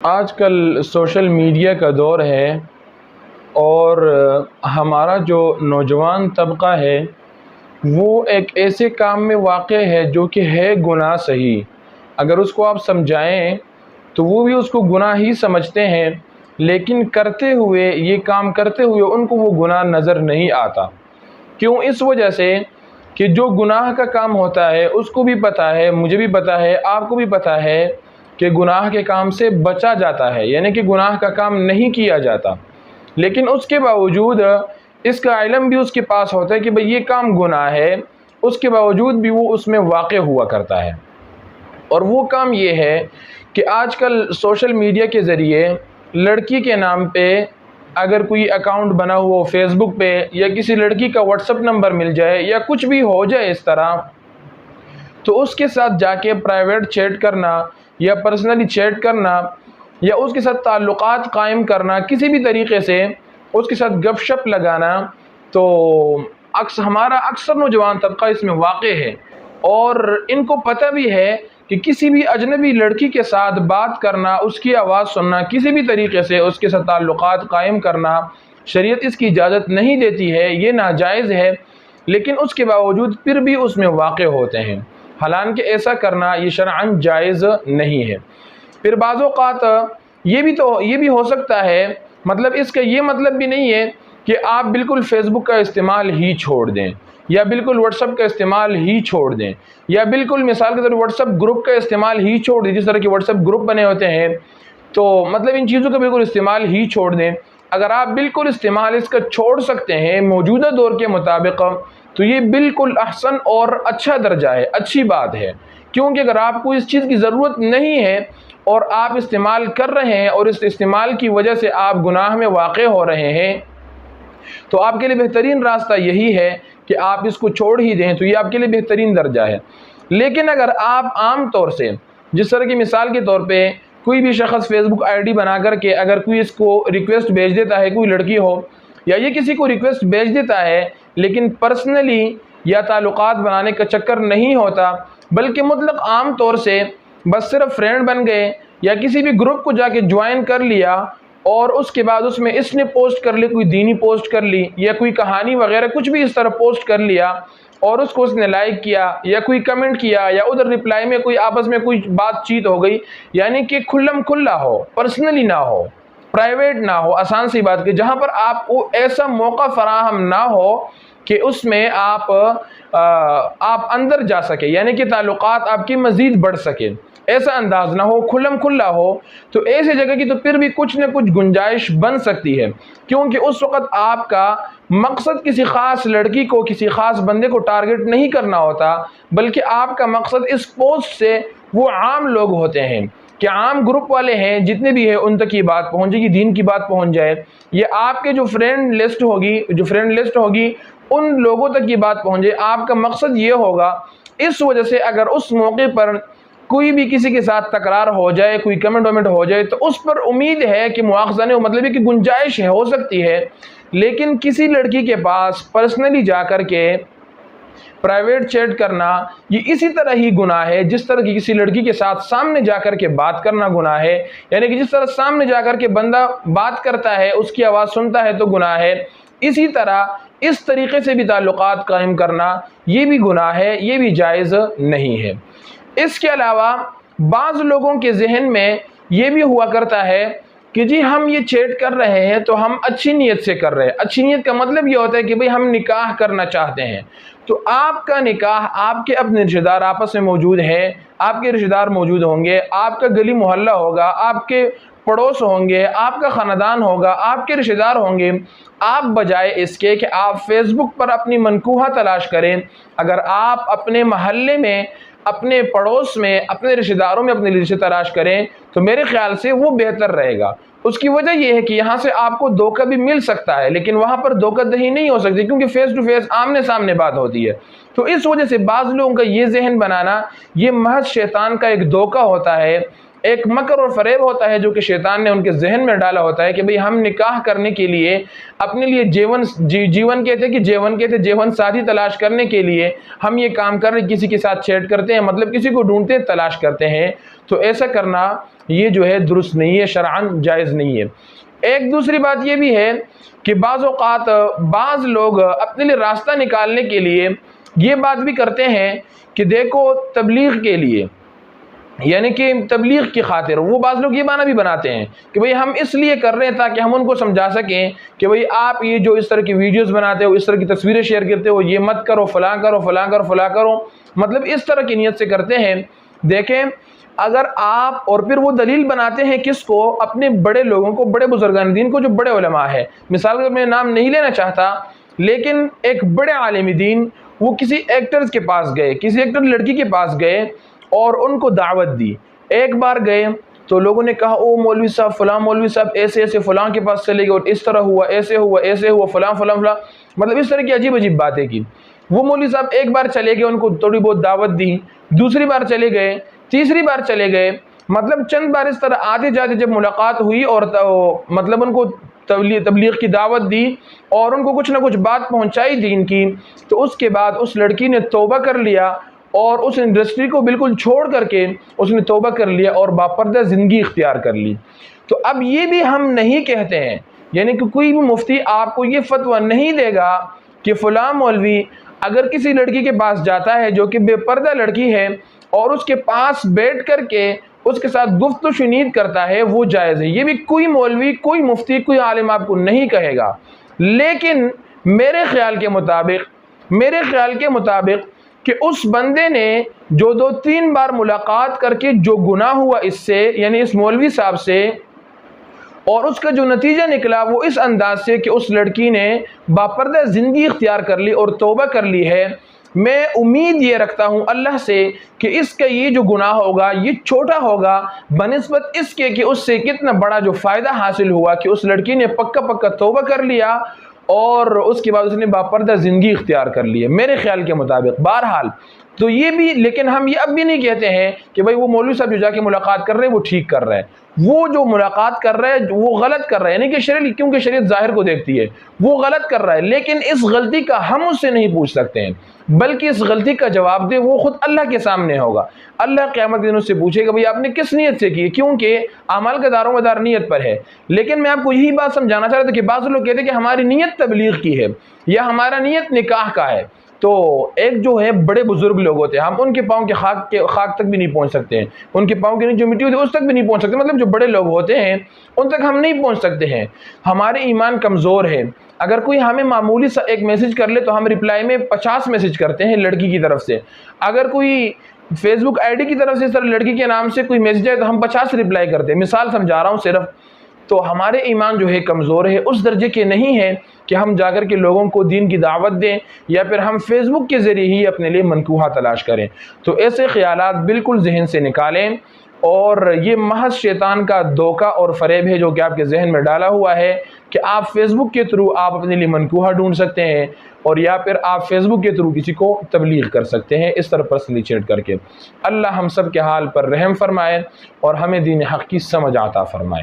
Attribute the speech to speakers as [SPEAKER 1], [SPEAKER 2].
[SPEAKER 1] آج کل social media کا دور ہے اور ہمارا جو نوجوان طبقہ ہے وہ ایک ایسے کام میں واقع ہے جو کہ ہے گناہ صحیح۔ اگر اس کو آپ سمجھائیں تو وہ بھی اس کو گناہ ہی سمجھتے ہیں، لیکن کرتے ہوئے یہ کام کرتے ہوئے ان کو وہ گناہ نظر نہیں آتا۔ کیوں؟ اس وجہ سے کہ جو گناہ کا کام ہوتا ہے اس کو بھی پتہ ہے، مجھے بھی پتہ ہے، آپ کو بھی پتہ ہے کہ گناہ کے کام سے بچا جاتا ہے، یعنی کہ گناہ کا کام نہیں کیا جاتا، لیکن اس کے باوجود اس کا علم بھی اس کے پاس ہوتا ہے کہ بھئی یہ کام گناہ ہے، اس کے باوجود بھی وہ اس میں واقع ہوا کرتا ہے۔ اور وہ کام یہ ہے کہ آج کل سوشل میڈیا کے ذریعے لڑکی کے نام پہ اگر کوئی اکاؤنٹ بنا ہوا فیس بک پہ، یا کسی لڑکی کا واٹس ایپ نمبر مل جائے یا کچھ بھی ہو جائے اس طرح، تو اس کے ساتھ جا کے پرائیویٹ چیٹ کرنا یا پرسنلی چیٹ کرنا یا اس کے ساتھ تعلقات قائم کرنا، کسی بھی طریقے سے اس کے ساتھ گپ شپ لگانا، تو ہمارا اکثر نوجوان طبقہ اس میں واقع ہے، اور ان کو پتہ بھی ہے کہ کسی بھی اجنبی لڑکی کے ساتھ بات کرنا، اس کی آواز سننا، کسی بھی طریقے سے اس کے ساتھ تعلقات قائم کرنا شریعت اس کی اجازت نہیں دیتی ہے، یہ ناجائز ہے، لیکن اس کے باوجود پھر بھی اس میں واقع ہوتے ہیں، حالانکہ ایسا کرنا یہ شرعاً جائز نہیں ہے۔ پھر بعض اوقات یہ بھی ہو سکتا ہے، مطلب اس کا یہ مطلب بھی نہیں ہے کہ آپ بالکل فیس بک کا استعمال ہی چھوڑ دیں، یا بالکل واٹس ایپ کا استعمال ہی چھوڑ دیں، یا بالکل مثال کے طور پر واٹس ایپ گروپ کا استعمال ہی چھوڑ دیں، جس طرح کے واٹس ایپ گروپ بنے ہوتے ہیں، تو مطلب ان چیزوں کا بالکل استعمال ہی چھوڑ دیں۔ اگر آپ بالکل استعمال اس کا چھوڑ سکتے ہیں موجودہ دور کے مطابق، تو یہ بالکل احسن اور اچھا درجہ ہے، اچھی بات ہے، کیونکہ اگر آپ کو اس چیز کی ضرورت نہیں ہے اور آپ استعمال کر رہے ہیں اور اس استعمال کی وجہ سے آپ گناہ میں واقع ہو رہے ہیں، تو آپ کے لیے بہترین راستہ یہی ہے کہ آپ اس کو چھوڑ ہی دیں، تو یہ آپ کے لیے بہترین درجہ ہے۔ لیکن اگر آپ عام طور سے، جس طرح کی مثال کے طور پہ کوئی بھی شخص فیس بک آئی ڈی بنا کر کے اگر کوئی اس کو ریکویسٹ بھیج دیتا ہے، کوئی لڑکی ہو یا یہ کسی کو ریکویسٹ بھیج دیتا ہے، لیکن پرسنلی یا تعلقات بنانے کا چکر نہیں ہوتا، بلکہ مطلق عام طور سے بس صرف فرینڈ بن گئے یا کسی بھی گروپ کو جا کے جوائن کر لیا، اور اس کے بعد اس میں اس نے پوسٹ کر لی، کوئی دینی پوسٹ کر لی یا کوئی کہانی وغیرہ کچھ بھی اس طرح پوسٹ کر لیا، اور اس کو اس نے لائک کیا یا کوئی کمنٹ کیا یا ادھر رپلائی میں کوئی آپس میں کوئی بات چیت ہو گئی، یعنی کہ کھلم کھلا ہو، پرسنلی نہ ہو، پرائیویٹ نہ ہو، آسان سی بات کہ جہاں پر آپ کو ایسا موقع فراہم نہ ہو کہ اس میں آپ اندر جا سکے، یعنی کہ تعلقات آپ کی مزید بڑھ سکے، ایسا انداز نہ ہو، کھلم کھلا ہو، تو ایسی جگہ کی تو پھر بھی کچھ نہ کچھ گنجائش بن سکتی ہے، کیونکہ اس وقت آپ کا مقصد کسی خاص لڑکی کو، کسی خاص بندے کو ٹارگٹ نہیں کرنا ہوتا، بلکہ آپ کا مقصد اس پوسٹ سے وہ عام لوگ ہوتے ہیں کہ عام گروپ والے ہیں جتنے بھی ہیں ان تک یہ بات پہنچے گی، دین کی بات پہنچ جائے، یہ آپ کے جو فرینڈ لسٹ ہوگی ان لوگوں تک یہ بات پہنچے، آپ کا مقصد یہ ہوگا۔ اس وجہ سے اگر اس موقع پر کوئی بھی کسی کے ساتھ تکرار ہو جائے، کوئی کمنٹ ہو جائے، تو اس پر امید ہے کہ مواخذہ نہیں، مطلب ہے کہ گنجائش ہے، ہو سکتی ہے، لیکن کسی لڑکی کے پاس پرسنلی جا کر کے پرائیویٹ چیٹ کرنا یہ اسی طرح ہی گناہ ہے جس طرح کی کسی لڑکی کے ساتھ سامنے جا کر کے بات کرنا گناہ ہے، یعنی کہ جس طرح سامنے جا کر کے بندہ بات کرتا ہے، اس کی آواز سنتا ہے تو گناہ ہے، اسی طرح اس طریقے سے بھی تعلقات قائم کرنا یہ بھی گناہ ہے، یہ بھی جائز نہیں ہے۔ اس کے علاوہ بعض لوگوں کے ذہن میں یہ بھی ہوا کرتا ہے کہ جی ہم یہ چیٹ کر رہے ہیں تو ہم اچھی نیت سے کر رہے ہیں، اچھی نیت کا مطلب یہ ہوتا ہے کہ بھئی ہم نکاح کرنا چاہتے ہیں، تو آپ کا نکاح، آپ کے اپنے رشتہ دار آپس میں موجود ہیں، آپ کے رشتہ دار موجود ہوں گے، آپ کا گلی محلہ ہوگا، آپ کے پڑوس ہوں گے، آپ کا خاندان ہوگا، آپ کے رشتہ دار ہوں گے، آپ بجائے اس کے کہ آپ فیس بک پر اپنی منکوحہ تلاش کریں، اگر آپ اپنے محلے میں، اپنے پڑوس میں، اپنے رشتہ داروں میں اپنے لیے رشتہ تلاش کریں تو میرے خیال سے وہ بہتر رہے گا۔ اس کی وجہ یہ ہے کہ یہاں سے آپ کو دھوکہ بھی مل سکتا ہے، لیکن وہاں پر دھوکہ دہی نہیں ہو سکتی، کیونکہ فیس ٹو فیس آمنے سامنے بات ہوتی ہے، تو اس وجہ سے بعض لوگوں کا یہ ذہن بنانا یہ محض شیطان کا ایک دھوکہ ہوتا ہے ایک مکر اور فریب ہوتا ہے جو کہ شیطان نے ان کے ذہن میں ڈالا ہوتا ہے کہ بھئی ہم نکاح کرنے کے لیے اپنے لیے جیون ساتھی تلاش کرنے کے لیے ہم یہ کام کر رہے، کسی کے ساتھ چیٹ کرتے ہیں، مطلب کسی کو ڈھونڈتے ہیں، تلاش کرتے ہیں. تو ایسا کرنا یہ جو ہے درست نہیں ہے، شرعاً جائز نہیں ہے. ایک دوسری بات یہ بھی ہے کہ بعض اوقات بعض لوگ اپنے لیے راستہ نکالنے کے لیے یہ بات بھی کرتے ہیں کہ دیکھو تبلیغ کے لیے، یعنی کہ تبلیغ کی خاطر وہ بعض لوگ یہ بہانہ بھی بناتے ہیں کہ بھئی ہم اس لیے کر رہے ہیں تاکہ ہم ان کو سمجھا سکیں کہ بھئی آپ یہ جو اس طرح کی ویڈیوز بناتے ہو، اس طرح کی تصویریں شیئر کرتے ہو، یہ مت کرو، فلاں کرو، فلاں کرو، فلاں کرو، مطلب اس طرح کی نیت سے کرتے ہیں. دیکھیں اگر آپ، اور پھر وہ دلیل بناتے ہیں کس کو؟ اپنے بڑے لوگوں کو، بڑے بزرگان دین کو، جو بڑے علماء ہیں. مثال کے میں نام نہیں لینا چاہتا، لیکن ایک بڑے عالم دین وہ کسی ایکٹرز کے پاس گئے، کسی ایکٹر لڑکی کے پاس گئے اور ان کو دعوت دی. ایک بار گئے تو لوگوں نے کہا او مولوی صاحب، فلاں مولوی صاحب ایسے ایسے فلاں کے پاس چلے گئے اور اس طرح ہوا، ایسے ہوا، ایسے ہوا، فلاں فلاں فلاں، مطلب اس طرح کی عجیب عجیب باتیں کی. وہ مولوی صاحب ایک بار چلے گئے، ان کو تھوڑی بہت دعوت دی، دوسری بار چلے گئے، تیسری بار چلے گئے، مطلب چند بار اس طرح آتے جاتے جب ملاقات ہوئی اور مطلب ان کو تبلیغ کی دعوت دی اور ان کو کچھ نہ کچھ بات پہنچائی دین کی، تو اس کے بعد اس لڑکی نے توبہ کر لیا اور اس انڈسٹری کو بالکل چھوڑ کر کے اس نے توبہ کر لیا اور باپردہ زندگی اختیار کر لی. تو اب یہ بھی ہم نہیں کہتے ہیں، یعنی کہ کوئی بھی مفتی آپ کو یہ فتویٰ نہیں دے گا کہ فلاں مولوی اگر کسی لڑکی کے پاس جاتا ہے جو کہ بے پردہ لڑکی ہے اور اس کے پاس بیٹھ کر کے اس کے ساتھ گفت و شنید کرتا ہے وہ جائز ہے. یہ بھی کوئی مولوی، کوئی مفتی، کوئی عالم آپ کو نہیں کہے گا. لیکن میرے خیال کے مطابق کہ اس بندے نے جو 2-3 بار ملاقات کر کے جو گناہ ہوا اس سے، یعنی اس مولوی صاحب سے، اور اس کا جو نتیجہ نکلا وہ اس انداز سے کہ اس لڑکی نے باپردہ زندگی اختیار کر لی اور توبہ کر لی ہے، میں امید یہ رکھتا ہوں اللہ سے کہ اس کا یہ جو گناہ ہوگا یہ چھوٹا ہوگا بنسبت اس کے کہ اس سے کتنا بڑا جو فائدہ حاصل ہوا کہ اس لڑکی نے پکا توبہ کر لیا اور اس کے بعد اس نے باپردہ زندگی اختیار کر لی ہے، میرے خیال کے مطابق. بہرحال تو یہ بھی، لیکن ہم یہ اب بھی نہیں کہتے ہیں کہ بھئی وہ مولوی صاحب جو جا کے ملاقات کر رہے ہیں وہ ٹھیک کر رہے ہیں. وہ جو ملاقات کر رہے ہیں وہ غلط کر رہے ہیں، یعنی کہ شریعت، کیونکہ شریعت ظاہر کو دیکھتی ہے، وہ غلط کر رہا ہے، لیکن اس غلطی کا ہم اس سے نہیں پوچھ سکتے ہیں، بلکہ اس غلطی کا جواب دے وہ خود اللہ کے سامنے ہوگا. اللہ قیامت کے دن اس سے پوچھے گا بھئی آپ نے کس نیت سے کی، کیونکہ اعمال کا دار و مدار نیت پر ہے. لیکن میں آپ کو یہی بات سمجھانا چاہ رہا تھا کہ بعض لوگ کہتے ہیں کہ ہماری نیت تبلیغ کی ہے یا ہمارا نیت نکاح کا ہے. تو ایک جو ہے بڑے بزرگ لوگ ہوتے ہیں، ہم ان کے پاؤں کے خاک تک بھی نہیں پہنچ سکتے ہیں، ان کے پاؤں کی جو مٹی ہوتی ہے اس تک بھی نہیں پہنچ سکتے، مطلب جو بڑے لوگ ہوتے ہیں ان تک ہم نہیں پہنچ سکتے ہیں. ہمارے ایمان کمزور ہے. اگر کوئی ہمیں معمولی سا ایک میسج کر لے تو ہم رپلائی میں 50 میسج کرتے ہیں لڑکی کی طرف سے. اگر کوئی فیس بک آئی ڈی کی طرف سے اس طرح لڑکی کے نام سے کوئی میسج آئے تو ہم 50 رپلائی کرتے ہیں. مثال سمجھا رہا ہوں صرف. تو ہمارے ایمان جو ہے کمزور ہے، اس درجے کے نہیں ہے کہ ہم جا کر کے لوگوں کو دین کی دعوت دیں یا پھر ہم فیس بک کے ذریعے ہی اپنے لیے منکوحہ تلاش کریں. تو ایسے خیالات بالکل ذہن سے نکالیں، اور یہ محض شیطان کا دھوکہ اور فریب ہے جو کہ آپ کے ذہن میں ڈالا ہوا ہے کہ آپ فیس بک کے تھرو آپ اپنے لیے منکوحہ ڈھونڈ سکتے ہیں، اور یا پھر آپ فیس بک کے تھرو کسی کو تبلیغ کر سکتے ہیں اس طرح پرسنلی چیٹ کر کے. اللہ ہم سب کے حال پر رحم فرمائے اور ہمیں دین حق کی سمجھ عطا فرمائے.